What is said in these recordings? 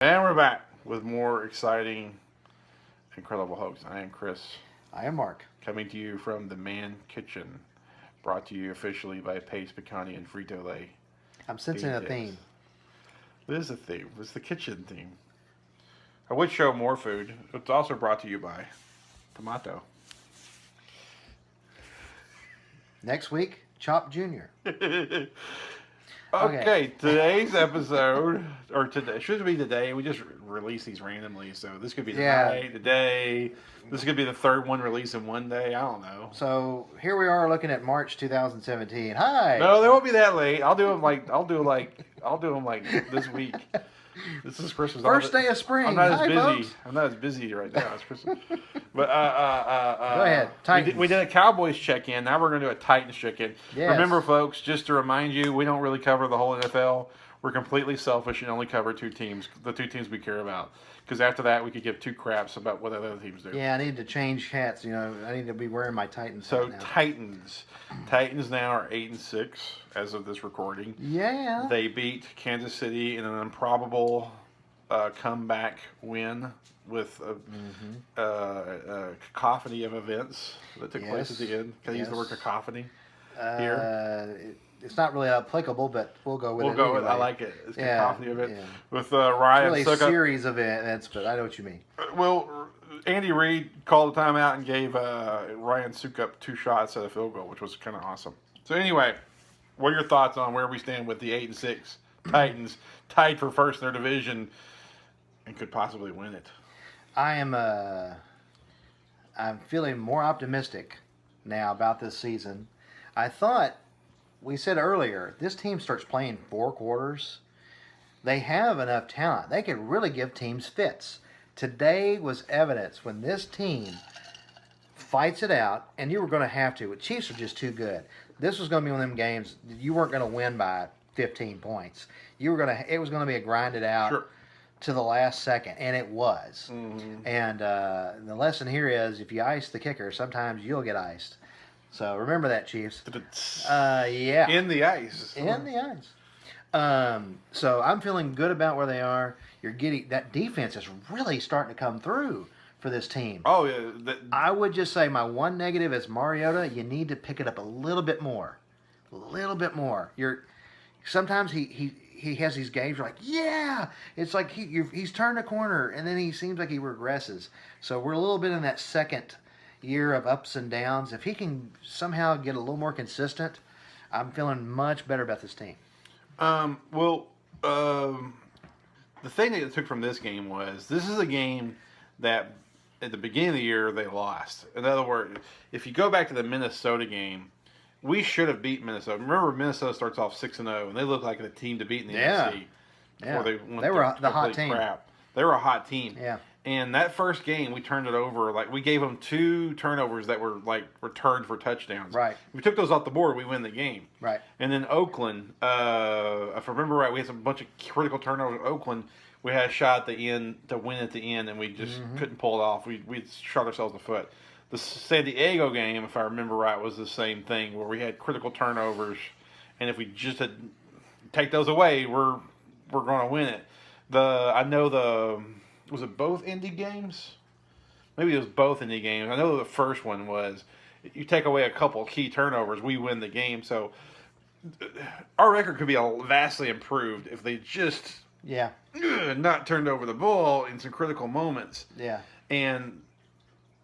And we're back with more exciting Incredible Hokes. I am Chris, I am Mark. coming to you from the Man Kitchen, brought to you officially by Pace Picani and Frito Lay. I'm sensing a theme. It is a theme. It's the kitchen theme. I would show more food. It's also brought to you by Tomato. Next week, Chop Jr. Okay, today's episode, or today, should be today. We just release these randomly, so this could be tonight, today. This could be the third one released in one day. I don't know. So here we are looking at March 2017. Hi. No, they won't be that late. I'll do them like this week. This is Christmas. First day of spring. I'm not Hi, as busy. folks. I'm not as busy right now. It's Christmas. But Go ahead. Titans. We did a Cowboys check-in. Now we're going to do a Titans check-in. Yes. Remember, folks, just to remind you, we don't really cover the whole NFL. We're completely selfish and only cover two teams, the two teams we care about. Because after that, we could give two craps about what other teams do. Yeah, I need to change hats. I need to be wearing my Titans So hat now. Titans now are 8-6 as of this recording. Yeah. They beat Kansas City in an improbable comeback win with a cacophony of events that took place at the end. Can I use the word cacophony here? It's not really applicable, but we'll go with it. We'll go with it. Anyway. I like it. It's cacophony of it. Yeah. With Ryan It's really Suckup. a series of events, but I know what you mean. Well, Andy Reid called a timeout and gave Ryan Suckup 2 shots at a field goal, which was kind of awesome. So anyway, what are your thoughts on where we stand with the 8-6 Titans, tied for first in their division, and could possibly win it? I'm feeling more optimistic now about this season. I thought, we said earlier, this team starts playing 4 quarters. They have enough talent. They can really give teams fits. Today was evidence when this team fights it out, and you were going to have to. The Chiefs are just too good. This was going to be one of them games you weren't going to win by 15 points. It was going to be a grinded out to the last second, and it was. Mm-hmm. And the lesson here is, if you ice the kicker, sometimes you'll get iced. So remember that, Chiefs. Yeah. In the ice. In the ice. So I'm feeling good about where they are. That defense is really starting to come through for this team. Oh, yeah. I would just say my one negative is Mariota. You need to pick it up a little bit more. A little bit more. Sometimes he has these games you're like, yeah. It's like he's turned a corner, and then he seems like he regresses. So we're a little bit in that second year of ups and downs. If he can somehow get a little more consistent, I'm feeling much better about this team. The thing that I took from this game was this is a game that at the beginning of the year they lost. In other words, if you go back to the Minnesota game, we should have beat Minnesota. Remember, Minnesota starts off 6-0, and they look like the team to beat in the NFC. Yeah, they were the hot team. They were a hot team. Yeah. And that first game, we turned it over. Like, we gave them 2 turnovers that were, like, returned for touchdowns. Right. If we took those off the board, we win the game. Right. And then Oakland, if I remember right, we had a bunch of critical turnovers at Oakland. We had a shot at the end to win at the end, and we just couldn't pull it off. We shot ourselves in the foot. The San Diego game, if I remember right, was the same thing, where we had critical turnovers, and if we just had take those away, we're going to win it. Was it both Indy games? Maybe it was both Indy games. I know the first one was, you take away a couple key turnovers, we win the game. So our record could be vastly improved if they just not turned over the ball in some critical moments. Yeah. And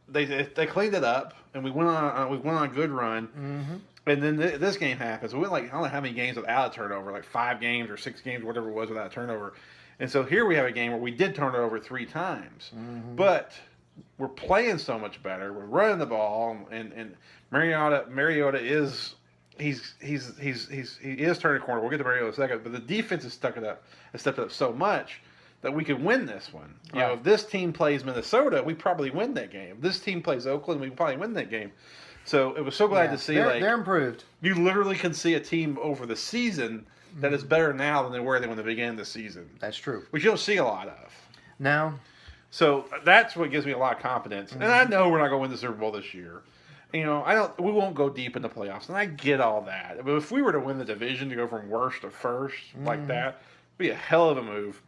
they cleaned it up, and we went on a good run. Mm-hmm. And then this game happens. We went I don't know how many games without a turnover, like 5 games or 6 games, whatever it was, without a turnover. And so here we have a game where we did turn it over 3 times, but we're playing so much better. We're running the ball, and Mariota is he is turning a corner. We'll get to Mariota in a second, but the defense has stepped up so much that we could win this one. You know, if this team plays Minnesota, we probably win that game. If this team plays Oakland, we probably win that game. So it was so glad to see. They're improved. You literally can see a team over the season that is better now than they were when they began the season. That's true. Which you don't see a lot of. No. So that's what gives me a lot of confidence. And I know we're not going to win the Super Bowl this year. You know, we won't go deep in the playoffs, and I get all that. But if we were to win the division to go from worst to first like that, it'd be a hell of a move.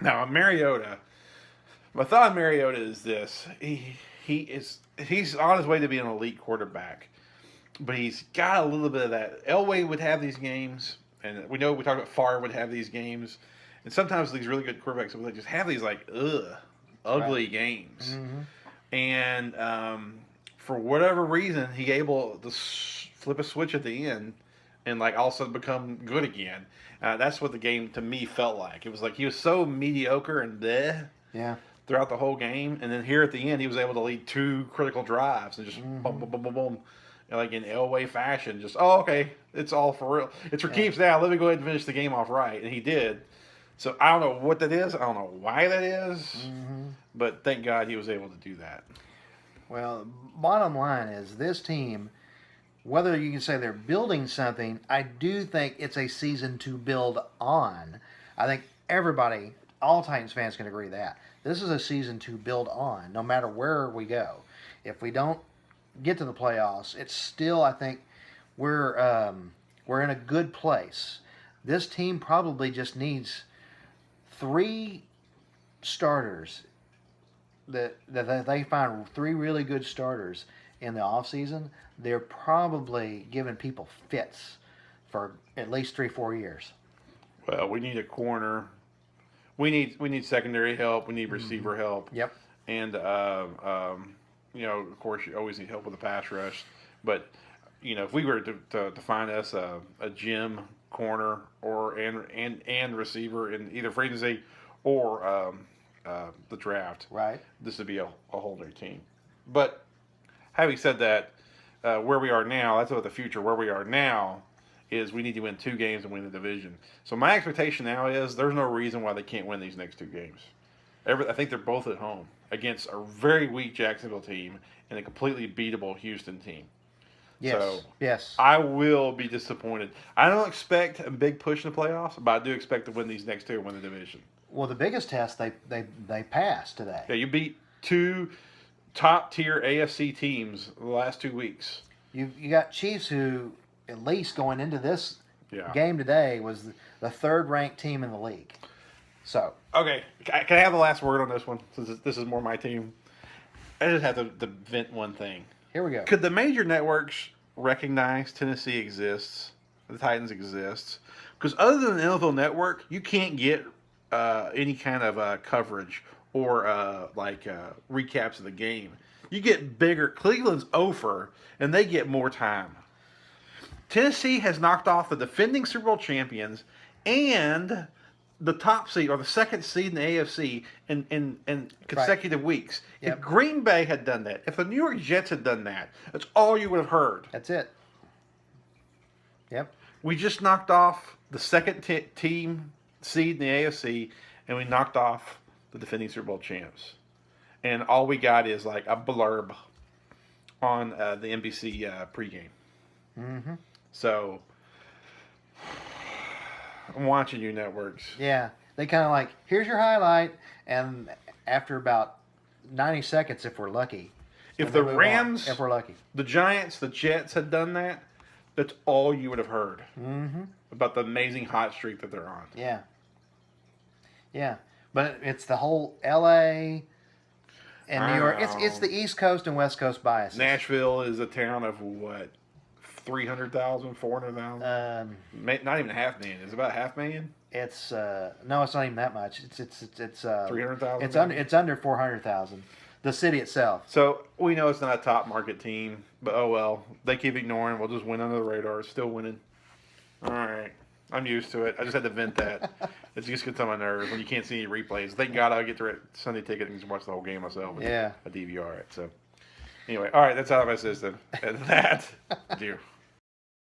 Now, Mariota, my thought on Mariota is this: he's on his way to being an elite quarterback, but he's got a little bit of that. Elway would have these games, and we talked about Favre would have these games, and sometimes these really good quarterbacks would just have these like ugly games, and for whatever reason, he able to flip a switch at the end, and like all of a sudden become good again. That's what the game to me felt like. It was like he was so mediocre and throughout the whole game, and then here at the end, he was able to lead 2 critical drives and just boom, boom, boom, boom, boom, like in Elway fashion. Just okay, it's all for real. It's for keeps now. Let me go ahead and finish the game off right, and he did. So I don't know what that is. I don't know why that is, but thank God he was able to do that. Well, bottom line is this team, whether you can say they're building something, I do think it's a season to build on. I think everybody, all Titans fans can agree that. This is a season to build on, no matter where we go. If we don't get to the playoffs, it's still, I think, we're in a good place. This team probably just needs 3 starters that they find 3 really good starters in the offseason. They're probably giving people fits for at least 3-4 years. Well, we need a corner. We need secondary help. We need receiver help. Yep. And of course, you always need help with the pass rush. But if we were to find us a gym corner or and receiver in either free agency or the draft, right, this would be a whole new team. But having said that, where we are now, that's about the future. Where we are now is we need to win 2 games and win the division. So my expectation now is there's no reason why they can't win these next 2 games. I think they're both at home against a very weak Jacksonville team and a completely beatable Houston team. Yes. So yes. I will be disappointed. I don't expect a big push in the playoffs, but I do expect to win these next 2 and win the division. Well, the biggest test they passed today. Yeah, you beat 2 top-tier AFC teams the last 2 weeks. You got Chiefs who, at least going into this Yeah. game today, was the 3rd-ranked team in the league. So Okay, can I have the last word on this one? Since this is more my team, I just have to vent one thing. here we go. Could the major networks recognize Tennessee exists, the Titans exists? Because other than the NFL Network, you can't get any kind of coverage or recaps of the game. You get bigger. Cleveland's over, and they get more time. Tennessee has knocked off the defending Super Bowl champions and the top seed or the 2nd seed in the AFC in consecutive weeks. Yep. If Green Bay had done that, if the New York Jets had done that, that's all you would have heard. That's it. Yep. We just knocked off the 2nd team seed in the AFC, and we knocked off the defending Super Bowl champs. And all we got is like a blurb on the NBC pregame. Mm-hmm. So I'm watching you networks. Yeah, they kind of like, here's your highlight, and after about 90 seconds, if we're lucky. If the move on, Rams, if we're lucky, the Giants, the Jets had done that, that's all you would have heard about the amazing hot streak that they're on. Yeah. Yeah, but it's the whole L.A. and New York. It's the East Coast and West Coast bias. Nashville is a town of what? 300,000, 400,000? Not even $500,000. Is it about $500,000? It's no, it's not even that much. It's 300,000. It's under 400,000. The city itself. So we know it's not a top market team, but oh well. They keep ignoring. We'll just win under the radar. It's still winning. All right. I'm used to it. I just had to vent that. It just gets on my nerves when you can't see any replays. Thank God I'll get the Sunday ticket and just watch the whole game myself. Yeah. I DVR it. So anyway, all right. That's out of my system. And that, dear.